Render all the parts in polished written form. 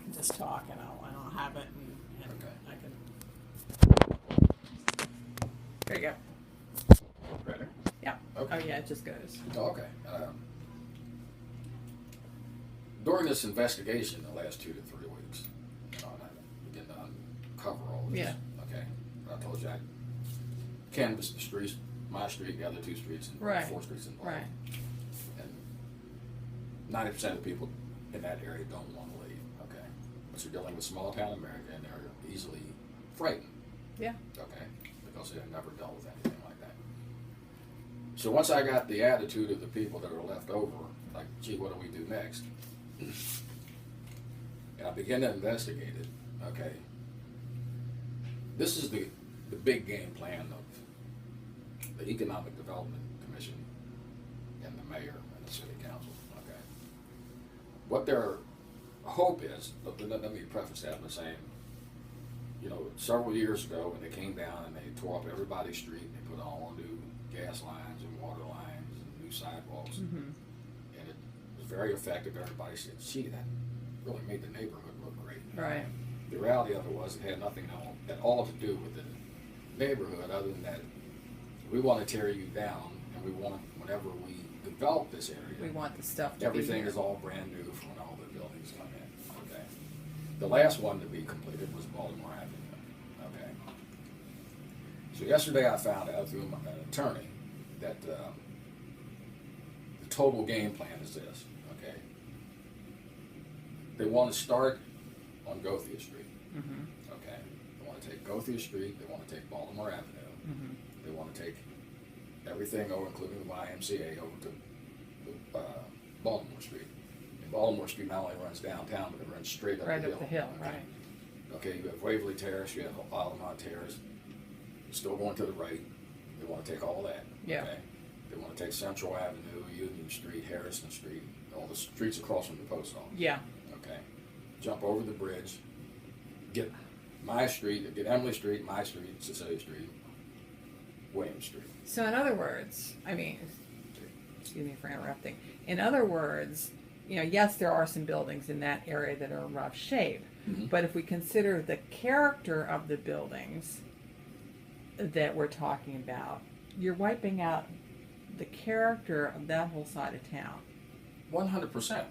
can just talk and I'll have it and Okay. I can. There you go. Ready? Yeah. Okay. Oh yeah, it just goes. Oh, okay. During this investigation, the last 2 to 3 weeks, and I begin to uncover all of this. Yeah. Okay. I told you I canvassed the streets, my street, the other 2 streets, and Right. 4 streets involved. Right. And 90% of the people in that area don't want to leave. Okay. But you're dealing with small town America, and they're easily frightened. Yeah. Okay. Because they've never dealt with anything like that. So once I got the attitude of the people that are left over, like, gee, what do we do next? And I began to investigate it. Okay. This is the big game plan of the Economic Development Commission and the mayor and the city council. Okay. What their hope is, let me preface that by saying, you know, several years ago when they came down and they tore up everybody's street, they put all new gas lines and water lines and new sidewalks, Mm-hmm. and it was very effective. Everybody said, gee, that really made the neighborhood look great. Right. The reality of it was it had nothing at all to do with the neighborhood other than that we want to tear you down, and we want, whenever we develop this area, We want the stuff to be everything here. is all brand new from when all the buildings come in. Okay. The last one to be completed was Baltimore Avenue. Okay. So yesterday I found out through an attorney that the total game plan is this. Okay. They want to start on Gothia Street. Mm-hmm. Okay. They want to take Gothia Street. They want to take Baltimore Avenue. Mm-hmm. They want to take everything over, including the YMCA, over to Baltimore Street. And Baltimore Street not only runs downtown, but it runs straight up Right the hill. up the hill, Okay. right. Okay, you have Waverly Terrace, you have Altamont Terrace, still going to the right. They want to take all that. Yeah. Okay? They want to take Central Avenue, Union Street, Harrison Street, all the streets across from the post office. Yeah. Okay. Jump over the bridge, get my street, get Emily Street, my street, Cecilia Street, William Street. So in other words, I mean, excuse me for interrupting. In other words, you know, yes, there are some buildings in that area that are in rough shape, Mm-hmm. but if we consider the character of the buildings that we're talking about, you're wiping out the character of that whole side of town. 100%.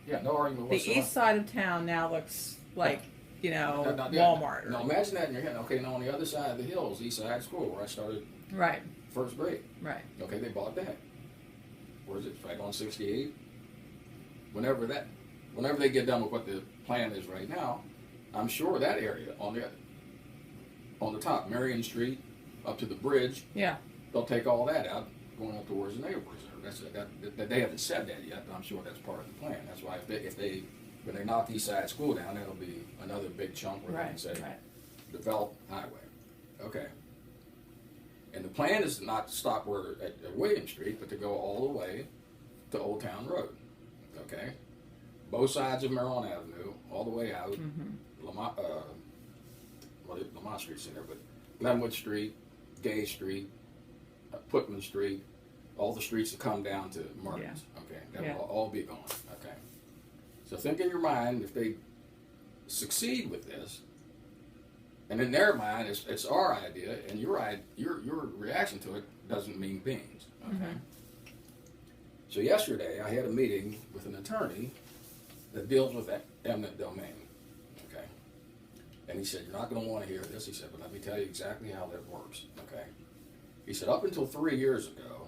Yeah, no argument The whatsoever. east side of town now looks like, you know, Now, Walmart. Now imagine that in your head. Okay, now on the other side of the hill is East Side School, where I started Right, first grade. right. Okay, they bought that. Where's it? Right on 68. Whenever they get done with what the plan is right now, I'm sure that area on the top, Marion Street, up to the bridge, Yeah, they'll take all that out, going up towards the neighborhoods. That they haven't said that yet, but I'm sure that's part of the plan. That's why when they knock East Side School down, that'll be another big chunk where they can right, say right. develop highway. Okay. And the plan is not to stop at William Street, but to go all the way to Old Town Road. Okay. Both sides of Maryland Avenue, all the way out. Mm-hmm. Lamont Street's in there, but Glenwood Street, Gay Street, Putman Street, all the streets that come down to Mertens. Yeah. Okay. That Yeah. will all be gone. Okay. So think in your mind, if they succeed with this, and in their mind, it's our idea, and your reaction to it doesn't mean beans. Okay. Mhm. So yesterday, I had a meeting with an attorney that deals with eminent domain. Okay. And he said, "You're not going to want to hear this." He said, "But let me tell you exactly how that works." Okay. He said, "Up until 3 years ago,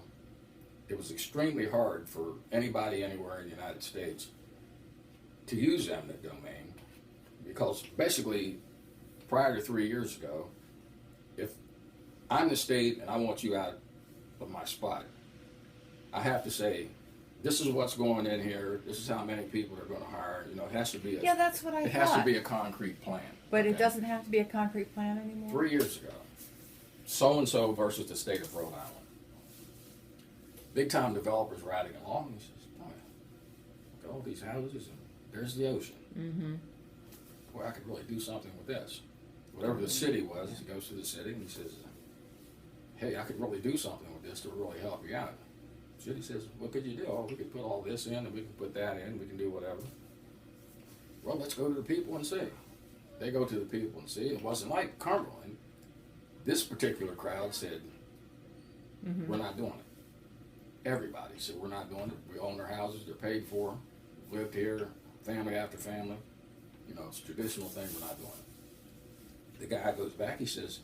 it was extremely hard for anybody anywhere in the United States to use eminent domain because basically, prior to 3 years ago, if I'm the state and I want you out of my spot, I have to say, this is what's going in here. This is how many people they're going to hire. You know, it has to be Yeah, that's what I it thought. has to be a concrete plan. But it okay? doesn't have to be a concrete plan anymore? 3 years ago, so-and-so versus the state of Rhode Island. Big-time developers riding along, and he says, "Boy, look at all these houses, and there's the ocean. Mm-hmm. Boy, I could really do something with this." Whatever the city was, he goes to the city and he says, "Hey, I could really do something with this to really help you out." The city says, "What could you do?" "Oh, we could put all this in, and we can put that in, we can do whatever." well, let's go to the people and see. They go to the people and see. It wasn't like Cumberland. This particular crowd said, we're not doing it. Everybody said, we're not doing it. We own our houses. They're paid for. Lived here, family after family. You know, it's a traditional thing. We're not doing it. The guy goes back. He says,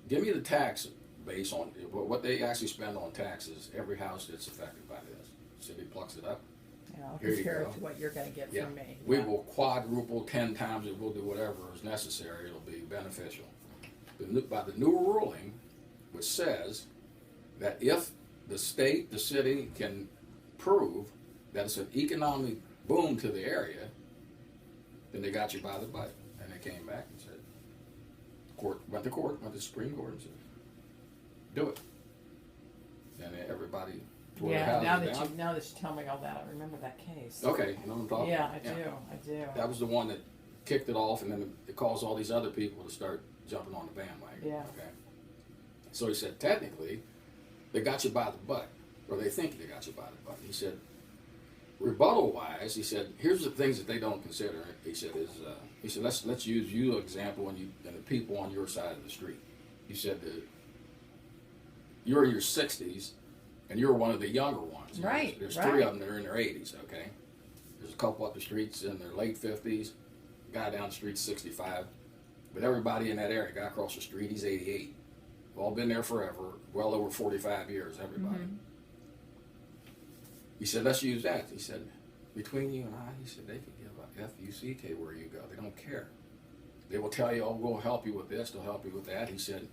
give me the tax base on what they actually spend on taxes, every house that's affected by this. City plucks it up. Here compare it to what you're going to get from me. We will quadruple 10 times it. We'll do whatever is necessary. It'll be beneficial. By the new ruling, which says that if the state, the city can prove that it's an economic boom to the area, then they got you by the butt. And they came back and said, went to the Supreme Court and said, do it. And everybody tore the houses down. Now that you tell me all that, I remember that case. Okay, you know what I'm talking about? I do. That was the one that kicked it off, and then it caused all these other people to start jumping on the bandwagon. Yeah. Okay. So he said, technically, they got you by the butt, or they think they got you by the butt. He said, rebuttal-wise, he said, here's the things that they don't consider. He said, let's use you example and the people on your side of the street. He said that you're in your 60s, and you're one of the younger ones. Right. There's three of them that are in their 80s. Okay. There's a couple up the streets in their late 50s. Guy down the street's 65. But everybody in that area, guy across the street, he's 88. We've all been there forever, well over 45 years, everybody. He said, let's use that. He said, between you and I, he said, they could give a F-U-C-K where you go. They don't care. They will tell you, oh, we'll help you with this, they'll help you with that. He said,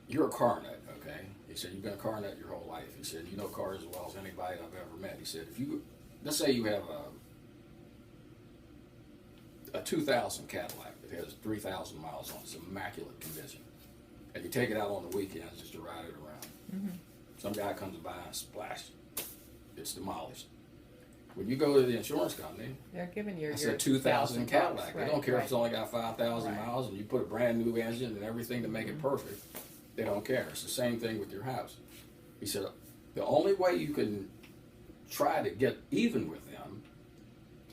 you're a car nut, okay? He said, you've been a car nut your whole life. He said, you know cars as well as anybody I've ever met. He said, let's say you have a 2000 Cadillac that has 3,000 miles on it, it's immaculate condition. And you take it out on the weekends just to ride it around. Some guy comes by and splash, it's demolished. When you go to the insurance company, they're giving you it's a 2000 Cadillac. They don't care if it's only got 5,000 Right. miles and you put a brand new engine and everything to make it perfect. They don't care. It's the same thing with your house. He said, the only way you can try to get even with them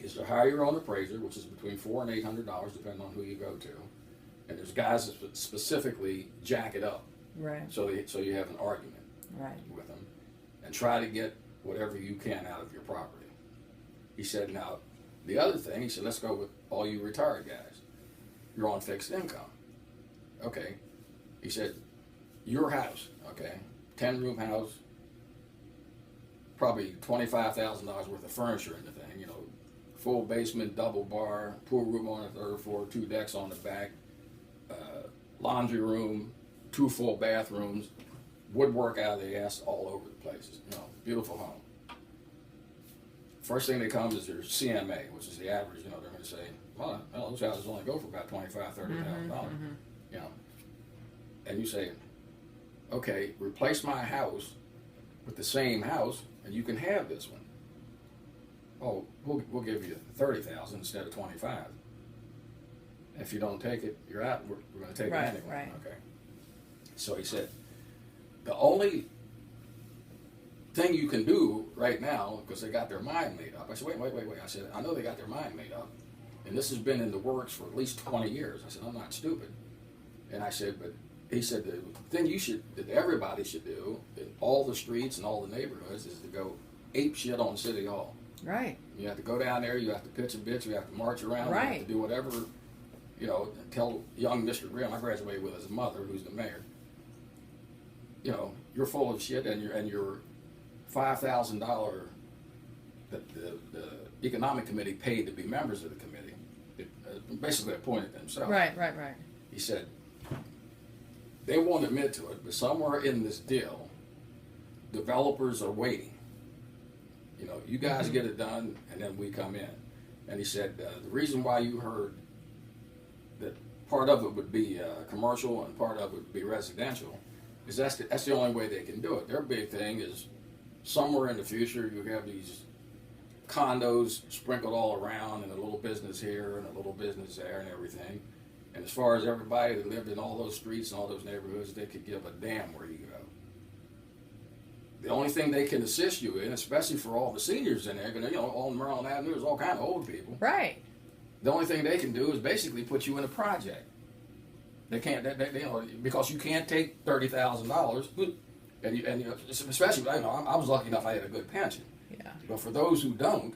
is to hire your own appraiser, which is between $400 and $800, depending on who you go to. And there's guys that specifically jack it up. Right. So you have an argument with them. And try to get whatever you can out of your property. He said, now, the other thing, he said, let's go with all you retired guys. You're on fixed income. Okay. He said, your house, okay, 10-room house, probably $25,000 worth of furniture in the thing, you know, full basement, double bar, pool room on the third floor, 2 decks on the back, laundry room, 2 full bathrooms, woodwork out of the ass all over the place. You know, beautiful home. First thing that comes is your CMA, which is the average. You know, they're going to say, well, those houses only go for about $25,000-$30,000. You know, and you say, okay, replace my house with the same house, and you can have this one. Oh, we'll give you $30,000 instead of $25,000. If you don't take it, you're out. We're going to take it anyway. Right. Okay. So he said, the only thing you can do right now, because they got their mind made up. I said, wait. I said, I know they got their mind made up, and this has been in the works for at least 20 years. I said, I'm not stupid. And I said, but he said, the thing that everybody should do in all the streets and all the neighborhoods is to go ape shit on City Hall. Right. You have to go down there, you have to pitch a bitch, you have to march around, you have to do whatever, you know, and tell young Mr. Grimm, I graduated with his mother, who's the mayor, you know, you're full of shit, and your $5,000 that the economic committee paid to be members of the committee, basically appointed themselves. Right. He said, they won't admit to it, but somewhere in this deal, developers are waiting. You know, you guys get it done, and then we come in. And he said, the reason why you heard that part of it would be commercial and part of it would be residential is that's the only way they can do it. Their big thing is somewhere in the future you have these condos sprinkled all around and a little business here and a little business there and everything. And as far as everybody that lived in all those streets and all those neighborhoods, they could give a damn where you go. the only thing they can assist you in, especially for all the seniors in there, because on Maryland Avenue there's all kind of old people. Right. The only thing they can do is basically put you in a project. They can't, because you can't take $30,000, and especially I was lucky enough I had a good pension. Yeah. But for those who don't,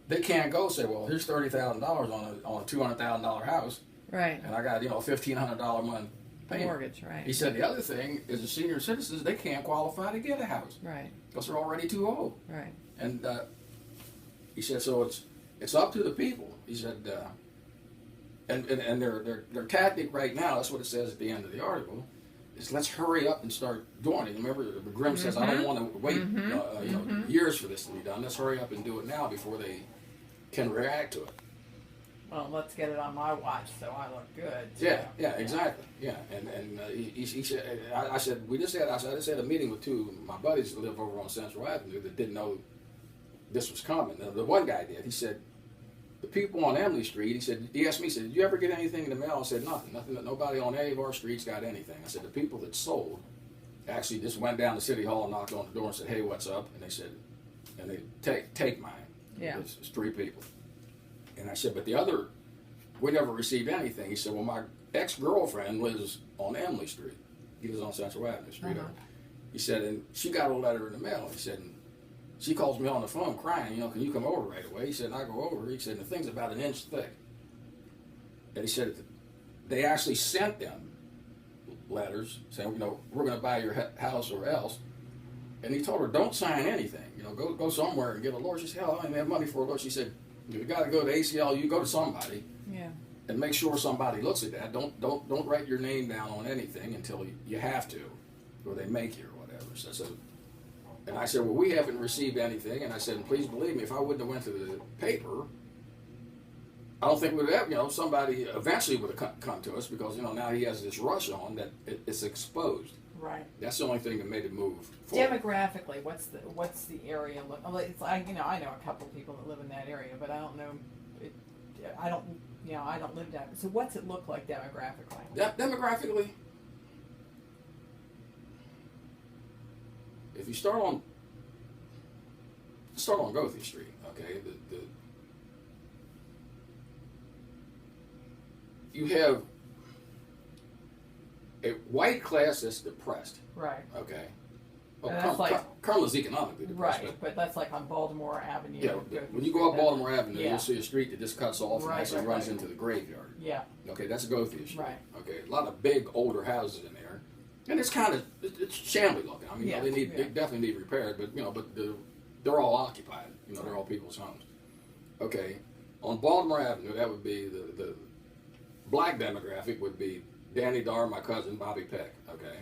they can't go say, well, here's $30,000 on a $200,000 house, Right. and I got $1,500 a month payment. Mortgage, right. He said the other thing is the senior citizens, they can't qualify to get a house Right. because they're already too old. Right. And he said, so it's up to the people. He said, and their tactic right now, that's what it says at the end of the article, is let's hurry up and start doing it. Remember, Grimm says, I don't want to wait years for this to be done. Let's hurry up and do it now before they can react to it. Well, let's get it on my watch so I look good. Yeah, exactly. Yeah, and he said, I said, I just had a meeting with two of my buddies that live over on Central Avenue that didn't know this was coming. The one guy did. He said, the people on Emily Street, he asked me, he said, did you ever get anything in the mail? I said, nothing. Nobody on any of our streets got anything. I said, the people that sold actually just went down to City Hall and knocked on the door and said, hey, what's up? And they said, and they take mine. Yeah. It's 3 people. And I said, but the other, we never received anything. He said, well, my ex-girlfriend lives on Emily Street. He lives on Central Avenue Street. He said, and she got a letter in the mail. He said, and she calls me on the phone crying, can you come over right away? He said, and I go over. He said, the thing's about an inch thick. And he said, they actually sent them letters saying, we're going to buy your house or else. And he told her, don't sign anything. Go somewhere and get a lawyer. She said, hell, I don't even have money for a lawyer. She said, you got to go to ACLU, go to somebody. Yeah. And make sure somebody looks at that. Don't write your name down on anything until you have to, or they make you or whatever. So, and I said, well, we haven't received anything. And I said, and please believe me, if I wouldn't have went to the paper, I don't think we would have, somebody eventually would have come to us because, now he has this rush on that it's exposed. Right. That's the only thing that made it move forward. Demographically, what's the area look? It's like, I know a couple of people that live in that area, but I don't know. I don't live down. So what's it look like demographically? Demographically, if you start on Goethe Street, okay, you have a white class that's depressed. Right. Okay. Cumberland's economically depressed. Right, but that's like on Baltimore Avenue. Yeah, when you go up Baltimore Avenue, you'll see a street that just cuts off and actually runs into the graveyard. Yeah. Okay, that's a Goethe Street. Right. Okay, a lot of big older houses in there, and it's shambly looking. I mean, they definitely need repaired, but they're all occupied. They're all people's homes. Okay, on Baltimore Avenue, that would be the black demographic would be Danny Darr, my cousin Bobby Peck. Okay,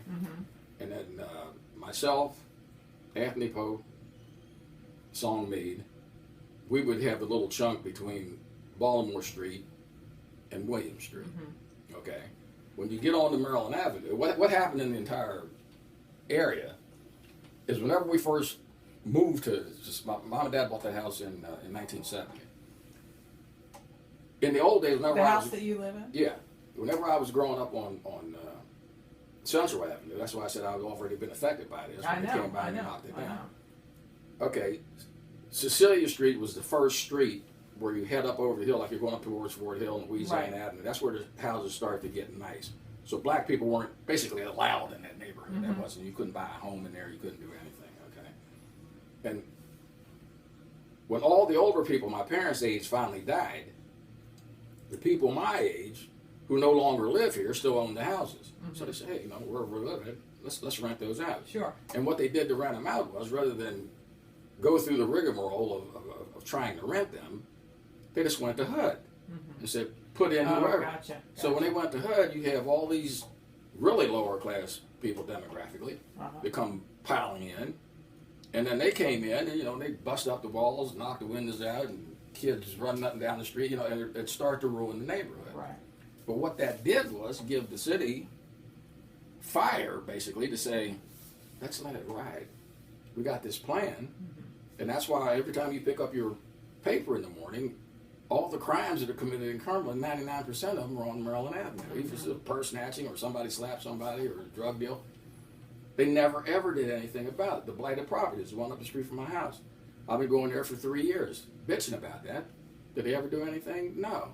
and then myself, Anthony Pope, Song Mead. We would have the little chunk between Baltimore Street and William Street. Okay, when you get on to Maryland Avenue, what happened in the entire area is whenever we first moved to, my mom and dad bought that house in 1970. In the old days, whenever the house that you live in? Yeah, whenever I was growing up on Central Avenue, that's why I said I had already been affected by this. When they came by and knocked it down. Okay, Cecilia Street was the first street where you head up over the hill, like you're going up towards Fort Hill and Louisiana Avenue. That's where the houses started to get nice. So black people weren't basically allowed in that neighborhood. That wasn't. You couldn't buy a home in there. You couldn't do anything. Okay, and when all the older people, my parents' age, finally died, the people my age who no longer live here still own the houses. So they said, hey, wherever we're living, let's rent those out. Sure. And what they did to rent them out was, rather than go through the rigmarole of trying to rent them, they just went to HUD and said, put in whoever. Gotcha. So when they went to HUD, you have all these really lower class people demographically that come piling in. And then they came in and, they bust up the walls, knocked the windows out, and kids running up and down the street, and it started to ruin the neighborhood. Right. But what that did was give the city fire, basically, to say, let's let it ride. We got this plan. And that's why every time you pick up your paper in the morning, all the crimes that are committed in Cumberland, 99% of them are on Maryland Avenue. Either it's a purse snatching or somebody slapped somebody or a drug deal. They never ever did anything about it. The blighted property is the one up the street from my house. I've been going there for 3 years, bitching about that. Did they ever do anything? No.